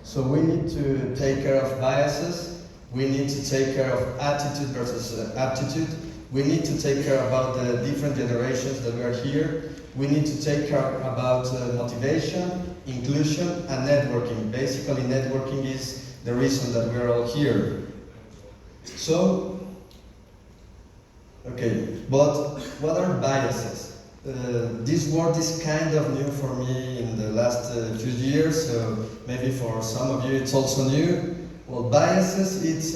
So we need to take care of biases, we need to take care of attitude versus aptitude, we need to take care about the different generations that we are here, we need to take care about motivation, inclusion, and networking. Basically, networking is the reason that we are all here. So, okay, but what are biases? This word is kind of new for me in the last few years, so maybe for some of you it's also new. Well, biases, it's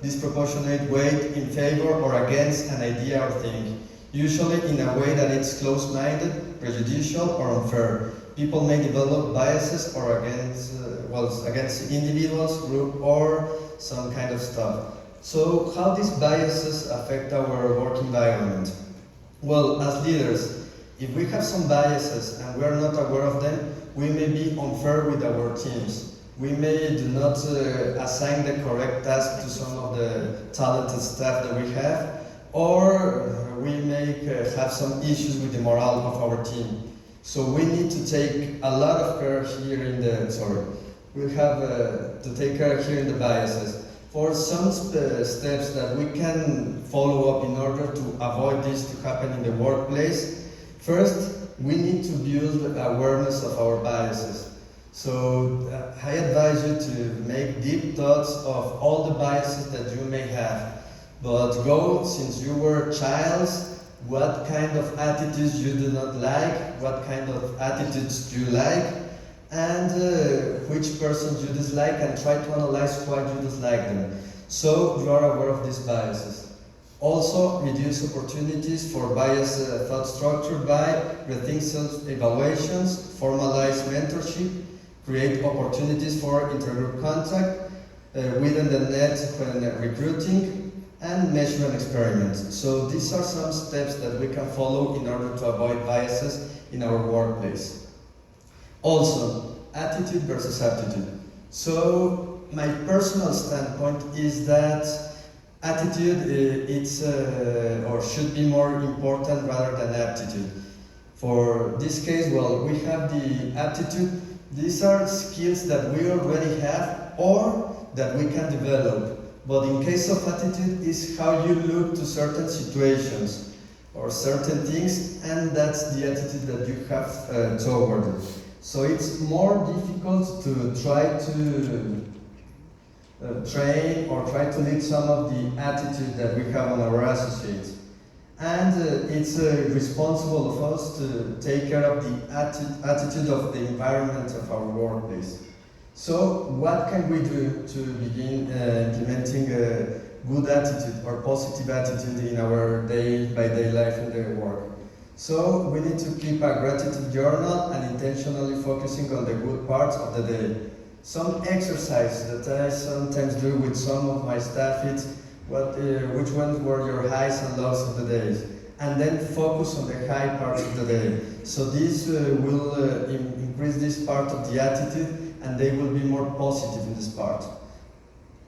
disproportionate weight in favor or against an idea or thing, usually in a way that it's close-minded, prejudicial, or unfair. People may develop biases or against individuals, group, or some kind of stuff. So how these biases affect our work environment? Well, as leaders, if we have some biases and we are not aware of them, we may be unfair with our teams. We may do not assign the correct task to some of the talented staff that we have, or we may have some issues with the morale of our team. So we need to take a lot of care here in the, we have to take care here in the biases. For some steps that we can follow up in order to avoid this to happen in the workplace, first, we need to build awareness of our biases. So I advise you to make deep thoughts of all the biases that you may have. But go, since you were child, what kind of attitudes you do not like, what kind of attitudes you like, and which persons you dislike, and try to analyze why you dislike them. So you are aware of these biases. Also, reduce opportunities for bias thought structure by rethink self-evaluations, formalize mentorship, create opportunities for intergroup contact within the net when recruiting, and measure and experiment. So these are some steps that we can follow in order to avoid biases in our workplace. Also, attitude versus aptitude. So my personal standpoint is that attitude or should be more important rather than aptitude. For this case, well, we have the aptitude. These are skills that we already have or that we can develop. But in case of attitude, is how you look to certain situations or certain things, and that's the attitude that you have toward it. So it's more difficult to try to train or try to lead some of the attitude that we have on our associates. And it's responsible of us to take care of the attitude of the environment of our workplace. So what can we do to begin implementing a good attitude or positive attitude in our day-by-day life in the work? So we need to keep a gratitude journal and intentionally focusing on the good parts of the day. Some exercise that I sometimes do with some of my staff is which ones were your highs and lows of the days, and then focus on the high parts of the day. So this will increase this part of the attitude, and they will be more positive in this part.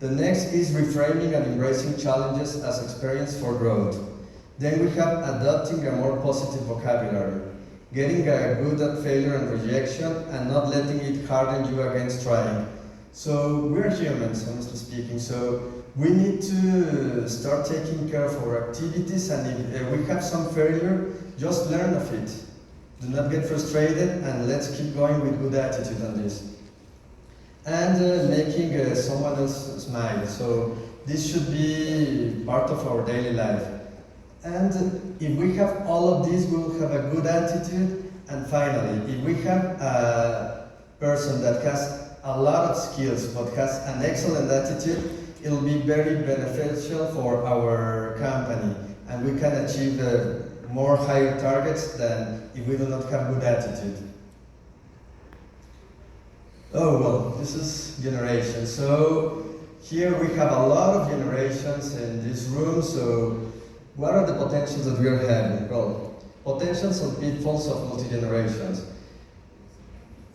The next is reframing and embracing challenges as experience for growth. Then we have adopting a more positive vocabulary, getting good at failure and rejection, and not letting it harden you against trying. So we're humans, honestly speaking, so we need to start taking care of our activities, and if we have some failure, just learn of it. Do not get frustrated, and let's keep going with good attitude on this. And making someone else smile. So this should be part of our daily life. And if we have all of this, we will have a good attitude. And finally, if we have a person that has a lot of skills but has an excellent attitude, it will be very beneficial for our company. And we can achieve more higher targets than if we do not have good attitude. Oh, well, this is generation. So here we have a lot of generations in this room. So what are the potentials that we are having? Well, potentials and pitfalls of multi-generations.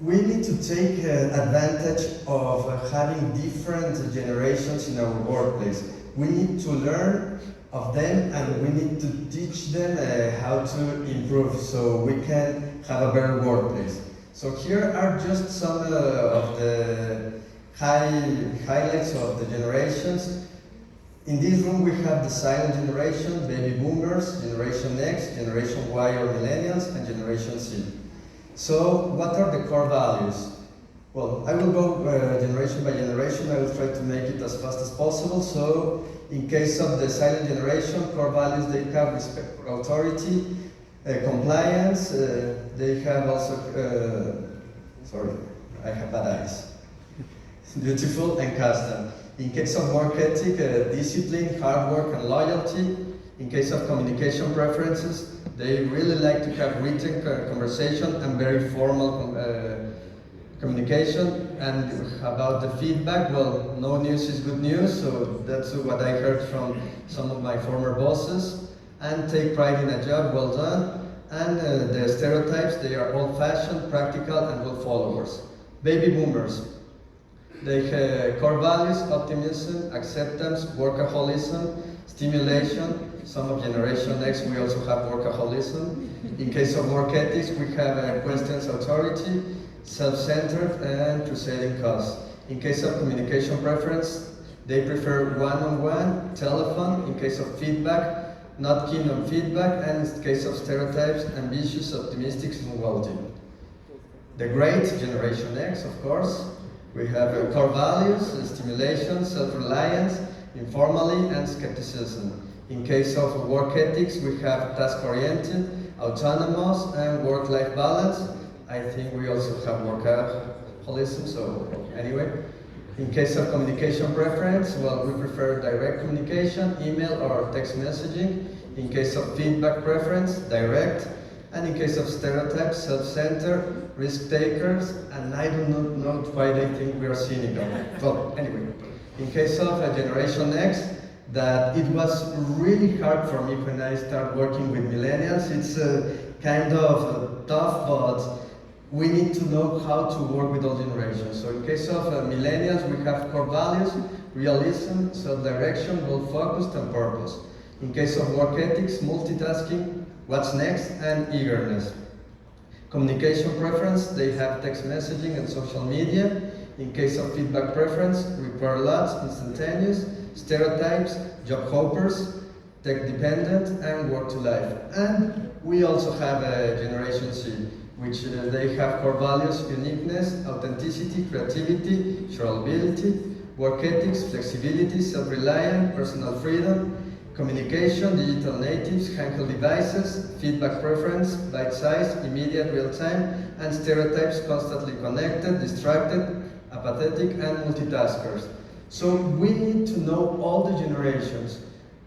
We need to take advantage of having different generations in our workplace. We need to learn of them, and we need to teach them how to improve so we can have a better workplace. So here are just some of the highlights of the generations. In this room we have the silent generation, baby boomers, Generation X, Generation Y or millennials, and Generation Z. So what are the core values? Well, I will go generation by generation. I will try to make it as fast as possible. So, in case of the silent generation, core values, they have respect for authority, compliance, they have also, sorry, I have bad eyes, beautiful and custom. In case of work ethic, discipline, hard work and loyalty. In case of communication preferences, they really like to have written conversation and very formal communication. And about the feedback, well, no news is good news, so that's what I heard from some of my former bosses. And take pride in a job, well done. And the stereotypes, they are old-fashioned, practical, and good followers. Baby boomers, they have core values, optimism, acceptance, workaholism, stimulation. Some of Generation X, we also have workaholism. In case of work ethics, we have questions authority, self-centered, and crusading cause. In case of communication preference, they prefer one-on-one, telephone. In case of feedback, not keen on feedback. And in case of stereotypes, ambitious, optimistic, and wealthy. The great Generation X, of course. We have core values, stimulation, self-reliance, informally, and skepticism. In case of work ethics, we have task-oriented, autonomous, and work-life balance. I think we also have workaholism, so anyway. In case of communication preference, well, we prefer direct communication, email or text messaging. In case of feedback preference, direct. And in case of stereotypes, self-centered, risk-takers, and I do not know why they think we are cynical. Well, anyway. In case of Generation X, that it was really hard for me when I started working with millennials. It's kind of tough, but we need to know how to work with all generations. So in case of millennials, we have core values, realism, self-direction, goal-focused, and purpose. In case of work ethics, multitasking, what's next, and eagerness. Communication preference, they have text messaging and social media. In case of feedback preference, require lots, instantaneous, stereotypes, job hoppers, tech-dependent, and work-to-life. And we also have a Generation Z, which they have core values, uniqueness, authenticity, creativity, shareability, work ethics, flexibility, self-reliant, personal freedom, communication, digital natives, handheld devices, feedback preference, bite-sized, immediate, real-time, and stereotypes, constantly connected, distracted, apathetic, and multitaskers. So we need to know all the generations.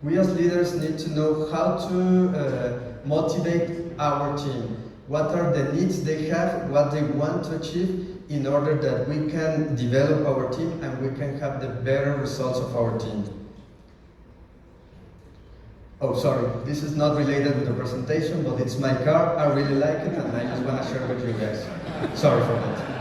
We as leaders need to know how to motivate our team. What are the needs they have, what they want to achieve in order that we can develop our team and we can have the better results of our team. Oh, sorry, this is not related with the presentation, but it's my car. I really like it and I just want to share with you guys. Sorry for that.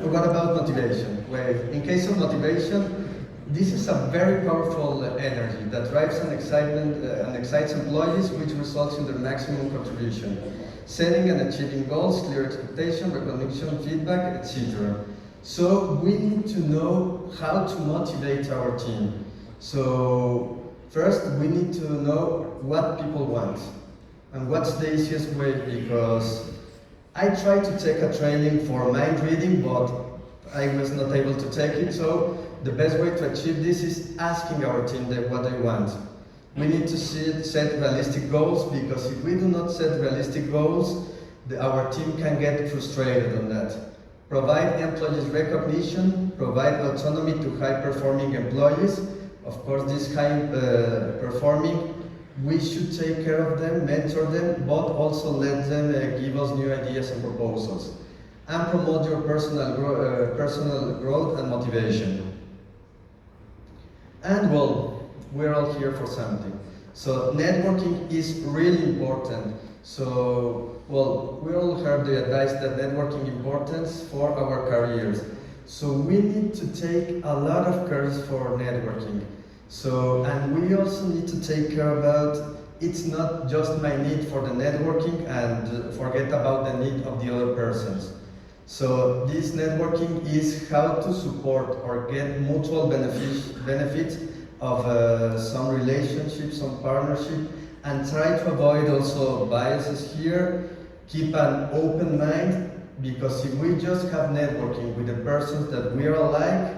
What about motivation? Well, in case of motivation, this is a very powerful energy that drives and excites employees, which results in their maximum contribution. Setting and achieving goals, clear expectation, recognition, feedback, etc. So we need to know how to motivate our team. So first we need to know what people want and what's the easiest way, because I tried to take a training for mind reading, but I was not able to take it. So the best way to achieve this is asking our team what they want. We need to set realistic goals, because if we do not set realistic goals, our team can get frustrated on that. Provide employees recognition, provide autonomy to high-performing employees. Of course, this high-performing, we should take care of them, mentor them, but also let them give us new ideas and proposals. And promote your personal growth and motivation. And well, we're all here for something. So networking is really important. So, well, we all heard the advice that networking importance for our careers. So we need to take a lot of care for networking. So, and we also need to take care about, it's not just my need for the networking and forget about the need of the other persons. So this networking is how to support or get mutual benefits of some relationship, some partnership, and try to avoid also biases here. Keep an open mind, because if we just have networking with the persons that we are alike,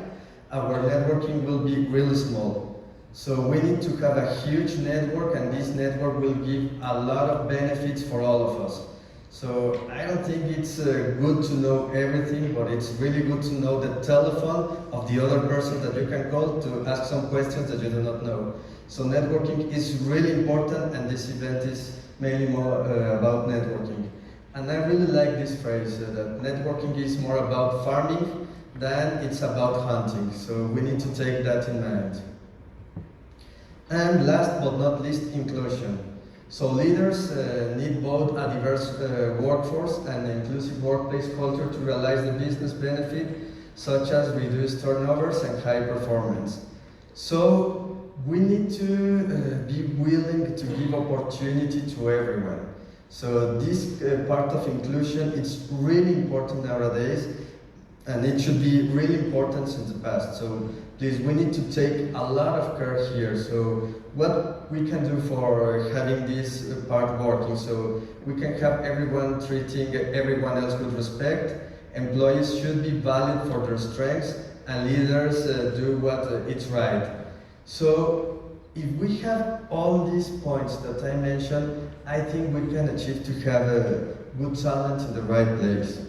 our networking will be really small. So we need to have a huge network, and this network will give a lot of benefits for all of us. So I don't think it's good to know everything, but it's really good to know the telephone of the other person that you can call to ask some questions that you do not know. So networking is really important, and this event is mainly more about networking. And I really like this phrase, that networking is more about farming than it's about hunting. So we need to take that in mind. And last but not least, inclusion. So leaders need both a diverse workforce and an inclusive workplace culture to realize the business benefit, such as reduced turnovers and high performance. So we need to be willing to give opportunity to everyone. So this part of inclusion is really important nowadays, and it should be really important since the past. So please, we need to take a lot of care here. So what we can do for having this part working, so we can have everyone treating everyone else with respect, employees should be valued for their strengths, and leaders do what it's right. So if we have all these points that I mentioned, I think we can achieve to have a good talent in the right place.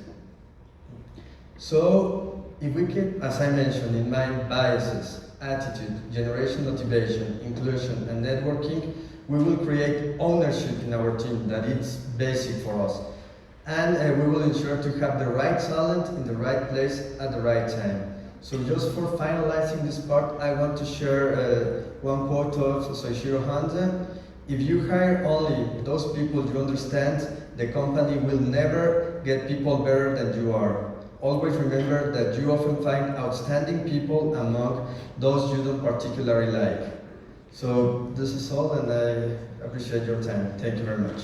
So if we keep, as I mentioned, in mind biases, attitude, generation motivation, inclusion, and networking, we will create ownership in our team that is basic for us. And we will ensure to have the right talent in the right place at the right time. So just for finalizing this part, I want to share one quote of Soichiro Honda. If you hire only those people you understand, the company will never get people better than you are. Always remember that you often find outstanding people among those you don't particularly like. So this is all, and I appreciate your time. Thank you very much.